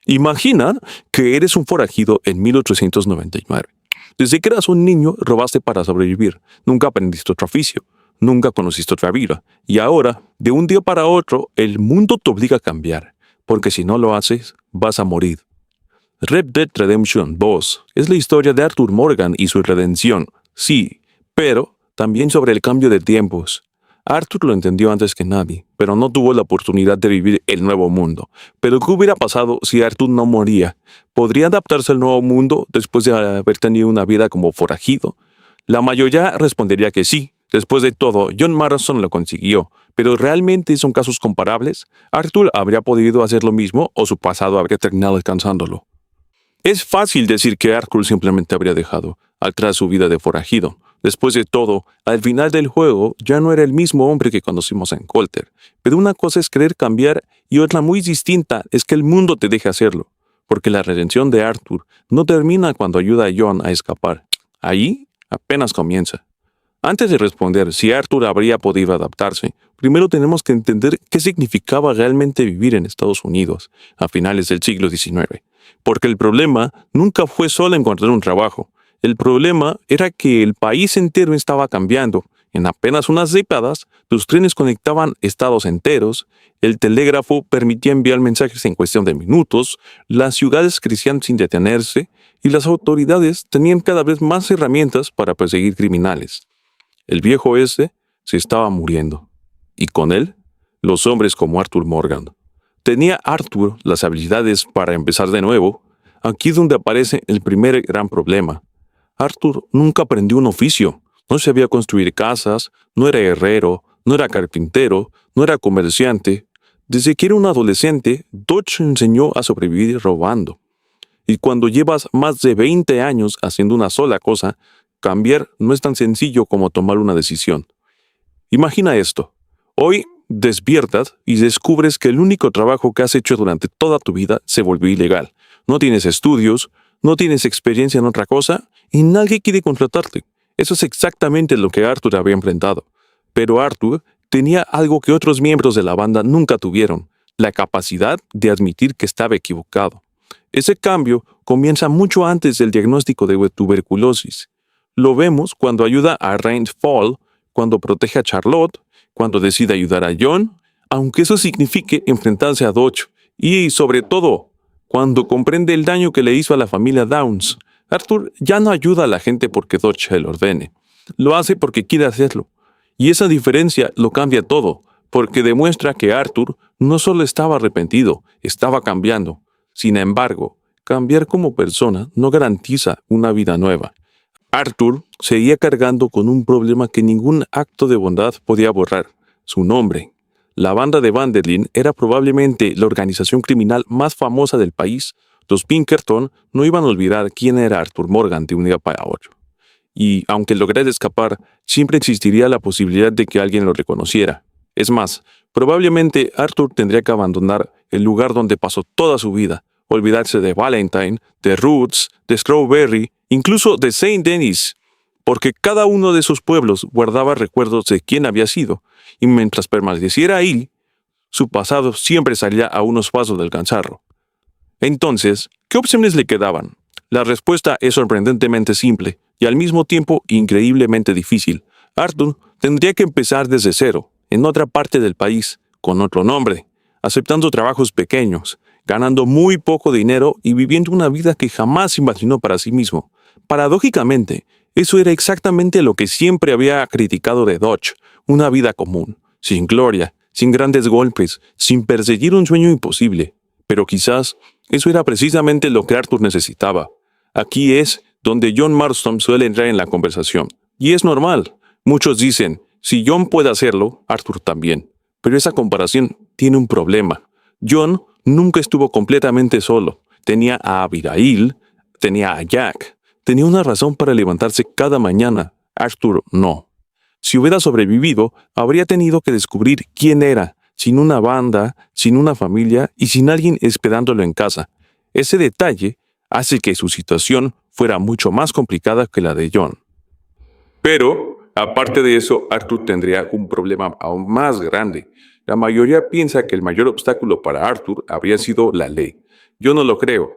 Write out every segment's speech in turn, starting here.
Imagina que eres un forajido en 1899. Desde que eras un niño robaste para sobrevivir, nunca aprendiste otro oficio, nunca conociste otra vida, y ahora, de un día para otro, el mundo te obliga a cambiar, porque si no lo haces, vas a morir. Red Dead Redemption 2 es la historia de Arthur Morgan y su redención, sí, pero también sobre el cambio de tiempos. Arthur lo entendió antes que nadie, pero no tuvo la oportunidad de vivir el nuevo mundo. Pero ¿qué hubiera pasado si Arthur no moría? ¿Podría adaptarse al nuevo mundo después de haber tenido una vida como forajido? La mayoría respondería que sí. Después de todo, John Marston lo consiguió. Pero ¿realmente son casos comparables? ¿Arthur habría podido hacer lo mismo o su pasado habría terminado alcanzándolo? Es fácil decir que Arthur simplemente habría dejado atrás su vida de forajido. Después de todo, al final del juego ya no era el mismo hombre que conocimos en Colter. Pero una cosa es querer cambiar y otra muy distinta es que el mundo te deje hacerlo. Porque la redención de Arthur no termina cuando ayuda a John a escapar. Ahí apenas comienza. Antes de responder si Arthur habría podido adaptarse, primero tenemos que entender qué significaba realmente vivir en Estados Unidos a finales del siglo XIX. Porque el problema nunca fue solo encontrar un trabajo. El problema era que el país entero estaba cambiando. En apenas unas décadas, los trenes conectaban estados enteros, el telégrafo permitía enviar mensajes en cuestión de minutos, las ciudades crecían sin detenerse y las autoridades tenían cada vez más herramientas para perseguir criminales. El viejo oeste se estaba muriendo. Y con él, los hombres como Arthur Morgan. ¿Tenía Arthur las habilidades para empezar de nuevo? Aquí es donde aparece el primer gran problema. Arthur nunca aprendió un oficio. No sabía construir casas, no era herrero, no era carpintero, no era comerciante. Desde que era un adolescente, Dodge enseñó a sobrevivir robando. Y cuando llevas más de 20 años haciendo una sola cosa, cambiar no es tan sencillo como tomar una decisión. Imagina esto. Hoy despiertas y descubres que el único trabajo que has hecho durante toda tu vida se volvió ilegal. No tienes estudios, no tienes experiencia en otra cosa y nadie quiere contratarte. Eso es exactamente lo que Arthur había enfrentado. Pero Arthur tenía algo que otros miembros de la banda nunca tuvieron, la capacidad de admitir que estaba equivocado. Ese cambio comienza mucho antes del diagnóstico de tuberculosis. Lo vemos cuando ayuda a Rain Fall, cuando protege a Charlotte, cuando decide ayudar a John, aunque eso signifique enfrentarse a Dodge, y sobre todo, cuando comprende el daño que le hizo a la familia Downs. Arthur ya no ayuda a la gente porque Dodge se lo ordene. Lo hace porque quiere hacerlo. Y esa diferencia lo cambia todo, porque demuestra que Arthur no solo estaba arrepentido, estaba cambiando. Sin embargo, cambiar como persona no garantiza una vida nueva. Arthur seguía cargando con un problema que ningún acto de bondad podía borrar: su nombre. La banda de Vanderlyn era probablemente la organización criminal más famosa del país. Los Pinkerton no iban a olvidar quién era Arthur Morgan de un día para otro. Y, aunque lograra escapar, siempre existiría la posibilidad de que alguien lo reconociera. Es más, probablemente Arthur tendría que abandonar el lugar donde pasó toda su vida, olvidarse de Valentine, de Roots, de Strawberry, incluso de Saint Denis, porque cada uno de esos pueblos guardaba recuerdos de quién había sido, y mientras permaneciera ahí, su pasado siempre salía a unos pasos de alcanzarlo. Entonces, ¿qué opciones le quedaban? La respuesta es sorprendentemente simple y al mismo tiempo increíblemente difícil. Arthur tendría que empezar desde cero, en otra parte del país, con otro nombre, aceptando trabajos pequeños, ganando muy poco dinero y viviendo una vida que jamás imaginó para sí mismo. Paradójicamente, eso era exactamente lo que siempre había criticado de Dodge: una vida común, sin gloria, sin grandes golpes, sin perseguir un sueño imposible. Pero quizás eso era precisamente lo que Arthur necesitaba. Aquí es donde John Marston suele entrar en la conversación. Y es normal. Muchos dicen, si John puede hacerlo, Arthur también. Pero esa comparación tiene un problema. John nunca estuvo completamente solo. Tenía a Abigail, tenía a Jack, tenía una razón para levantarse cada mañana. Arthur no. Si hubiera sobrevivido, habría tenido que descubrir quién era, sin una banda, sin una familia y sin alguien esperándolo en casa. Ese detalle hace que su situación fuera mucho más complicada que la de John. Pero, aparte de eso, Arthur tendría un problema aún más grande. La mayoría piensa que el mayor obstáculo para Arthur habría sido la ley. Yo no lo creo.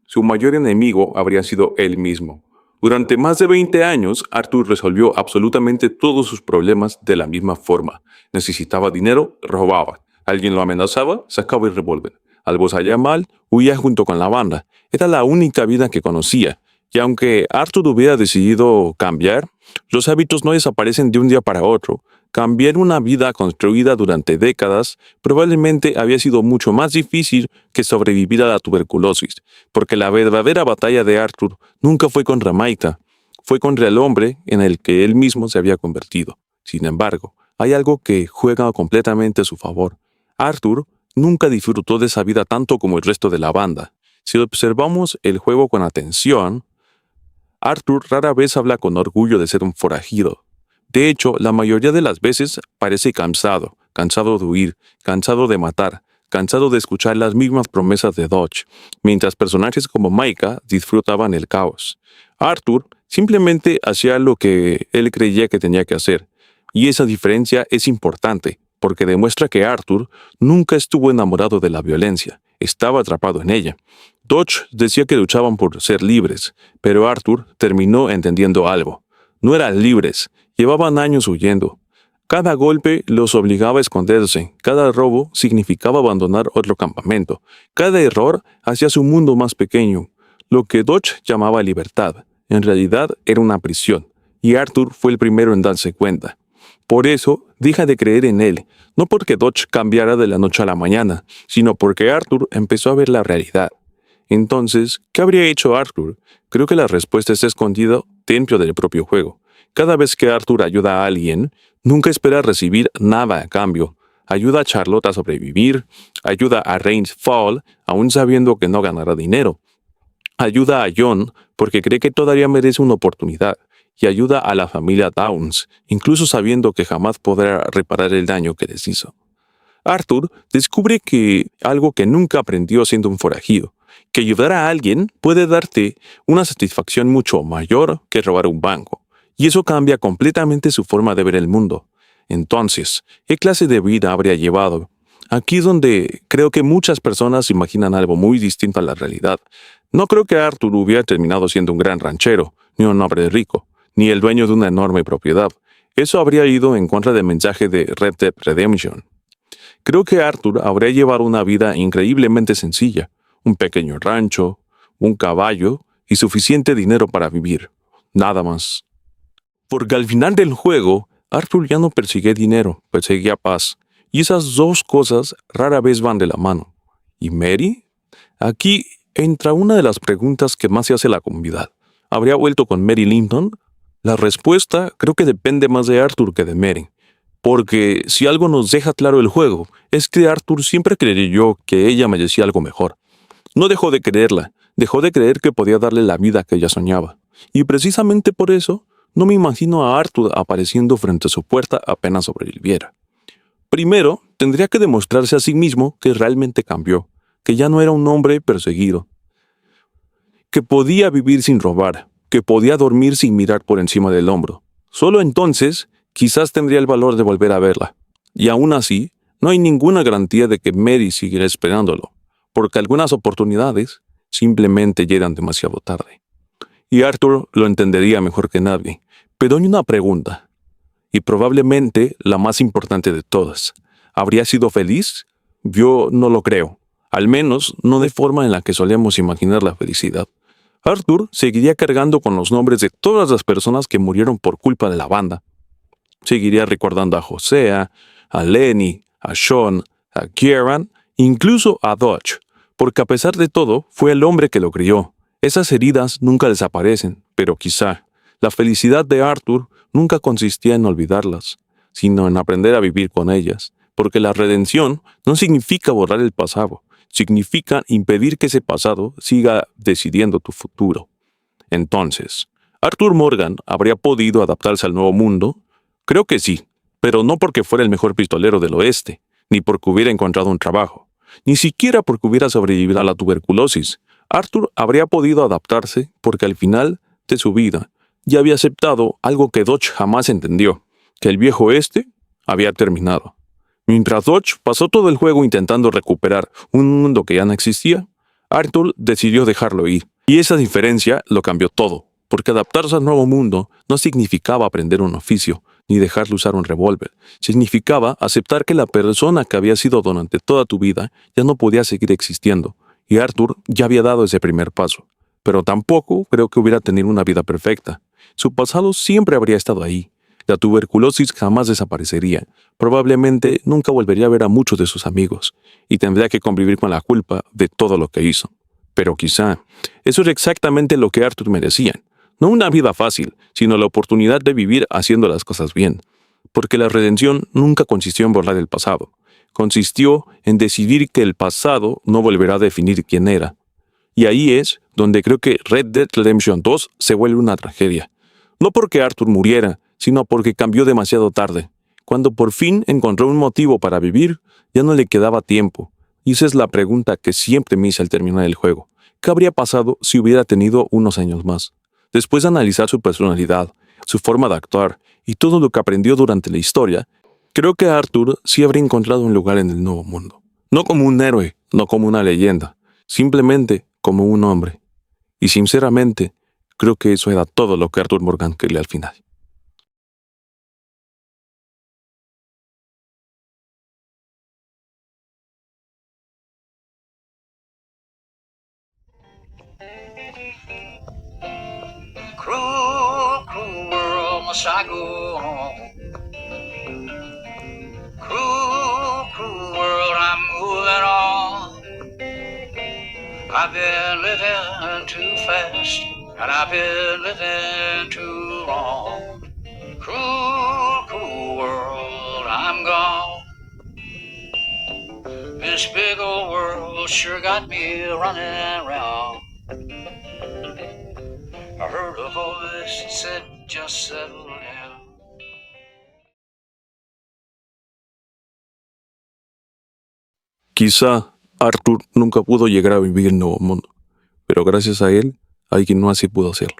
Su mayor enemigo habría sido él mismo. Durante más de 20 años, Arthur resolvió absolutamente todos sus problemas de la misma forma. Necesitaba dinero, robaba. Alguien lo amenazaba, sacaba el revólver. Algo salía mal, huía junto con la banda. Era la única vida que conocía. Y aunque Arthur hubiera decidido cambiar, los hábitos no desaparecen de un día para otro. Cambiar una vida construida durante décadas probablemente había sido mucho más difícil que sobrevivir a la tuberculosis, porque la verdadera batalla de Arthur nunca fue contra Maika, fue contra el hombre en el que él mismo se había convertido. Sin embargo, hay algo que juega completamente a su favor. Arthur nunca disfrutó de esa vida tanto como el resto de la banda. Si observamos el juego con atención, Arthur rara vez habla con orgullo de ser un forajido. De hecho, la mayoría de las veces parece cansado, cansado de huir, cansado de matar, cansado de escuchar las mismas promesas de Dodge, mientras personajes como Maika disfrutaban el caos. Arthur simplemente hacía lo que él creía que tenía que hacer, y esa diferencia es importante, porque demuestra que Arthur nunca estuvo enamorado de la violencia, estaba atrapado en ella. Dodge decía que luchaban por ser libres, pero Arthur terminó entendiendo algo. No eran libres, llevaban años huyendo. Cada golpe los obligaba a esconderse, cada robo significaba abandonar otro campamento, cada error hacía su mundo más pequeño. Lo que Dodge llamaba libertad, en realidad era una prisión, y Arthur fue el primero en darse cuenta. Por eso, deja de creer en él, no porque Dodge cambiara de la noche a la mañana, sino porque Arthur empezó a ver la realidad. Entonces, ¿qué habría hecho Arthur? Creo que la respuesta está escondida dentro del propio juego. Cada vez que Arthur ayuda a alguien, nunca espera recibir nada a cambio. Ayuda a Charlotte a sobrevivir, ayuda a Rains Fall, aún sabiendo que no ganará dinero. Ayuda a John porque cree que todavía merece una oportunidad. Y ayuda a la familia Downs, incluso sabiendo que jamás podrá reparar el daño que les hizo. Arthur descubre que algo que nunca aprendió siendo un forajido, que ayudar a alguien puede darte una satisfacción mucho mayor que robar un banco. Y eso cambia completamente su forma de ver el mundo. Entonces, ¿qué clase de vida habría llevado? Aquí es donde creo que muchas personas imaginan algo muy distinto a la realidad. No creo que Arthur hubiera terminado siendo un gran ranchero, ni un hombre rico, ni el dueño de una enorme propiedad. Eso habría ido en contra del mensaje de Red Dead Redemption. Creo que Arthur habría llevado una vida increíblemente sencilla, un pequeño rancho, un caballo y suficiente dinero para vivir. Nada más. Porque al final del juego, Arthur ya no persigue dinero, perseguía paz. Y esas dos cosas rara vez van de la mano. ¿Y Mary? Aquí entra una de las preguntas que más se hace la comunidad. ¿Habría vuelto con Mary Linton? La respuesta creo que depende más de Arthur que de Mary. Porque si algo nos deja claro el juego, es que Arthur siempre creyó que ella merecía algo mejor. No dejó de creerla, dejó de creer que podía darle la vida que ella soñaba. Y precisamente por eso, no me imagino a Arthur apareciendo frente a su puerta apenas sobreviviera. Primero, tendría que demostrarse a sí mismo que realmente cambió, que ya no era un hombre perseguido, que podía vivir sin robar, que podía dormir sin mirar por encima del hombro. Solo entonces, quizás tendría el valor de volver a verla. Y aún así, no hay ninguna garantía de que Mary siguiera esperándolo, porque algunas oportunidades simplemente llegan demasiado tarde. Y Arthur lo entendería mejor que nadie. Pero hay una pregunta, y probablemente la más importante de todas. ¿Habría sido feliz? Yo no lo creo. Al menos no de forma en la que solemos imaginar la felicidad. Arthur seguiría cargando con los nombres de todas las personas que murieron por culpa de la banda. Seguiría recordando a Hosea, a Lenny, a Sean, a Kieran, incluso a Dodge, porque a pesar de todo fue el hombre que lo crió. Esas heridas nunca desaparecen, pero quizá la felicidad de Arthur nunca consistía en olvidarlas, sino en aprender a vivir con ellas, porque la redención no significa borrar el pasado, significa impedir que ese pasado siga decidiendo tu futuro. Entonces, ¿Arthur Morgan habría podido adaptarse al nuevo mundo? Creo que sí, pero no porque fuera el mejor pistolero del oeste, ni porque hubiera encontrado un trabajo, ni siquiera porque hubiera sobrevivido a la tuberculosis. Arthur habría podido adaptarse porque al final de su vida ya había aceptado algo que Dodge jamás entendió, que el viejo oeste había terminado. Mientras Dodge pasó todo el juego intentando recuperar un mundo que ya no existía, Arthur decidió dejarlo ir, y esa diferencia lo cambió todo, porque adaptarse al nuevo mundo no significaba aprender un oficio, ni dejar de usar un revólver. Significaba aceptar que la persona que había sido durante toda tu vida ya no podía seguir existiendo, y Arthur ya había dado ese primer paso. Pero tampoco creo que hubiera tenido una vida perfecta. Su pasado siempre habría estado ahí. La tuberculosis jamás desaparecería. Probablemente nunca volvería a ver a muchos de sus amigos, y tendría que convivir con la culpa de todo lo que hizo. Pero quizá eso es exactamente lo que Arthur merecía. No una vida fácil, sino la oportunidad de vivir haciendo las cosas bien. Porque la redención nunca consistió en borrar el pasado. Consistió en decidir que el pasado no volverá a definir quién era. Y ahí es donde creo que Red Dead Redemption 2 se vuelve una tragedia. No porque Arthur muriera, sino porque cambió demasiado tarde. Cuando por fin encontró un motivo para vivir, ya no le quedaba tiempo. Y esa es la pregunta que siempre me hice al terminar el juego. ¿Qué habría pasado si hubiera tenido unos años más? Después de analizar su personalidad, su forma de actuar y todo lo que aprendió durante la historia, creo que Arthur sí habría encontrado un lugar en el nuevo mundo. No como un héroe, no como una leyenda, simplemente como un hombre. Y sinceramente, creo que eso era todo lo que Arthur Morgan quería al final. Cruel, cruel world, must I go on? Cruel, cruel world, I'm moving on. I've been living too fast, and I've been living too long. Cruel, cruel world, I'm gone. This big old world sure got me running round. I heard a voice that said, just settle down. Quizá Arthur nunca pudo llegar a vivir el nuevo mundo, pero gracias a él, alguien no así pudo hacerlo.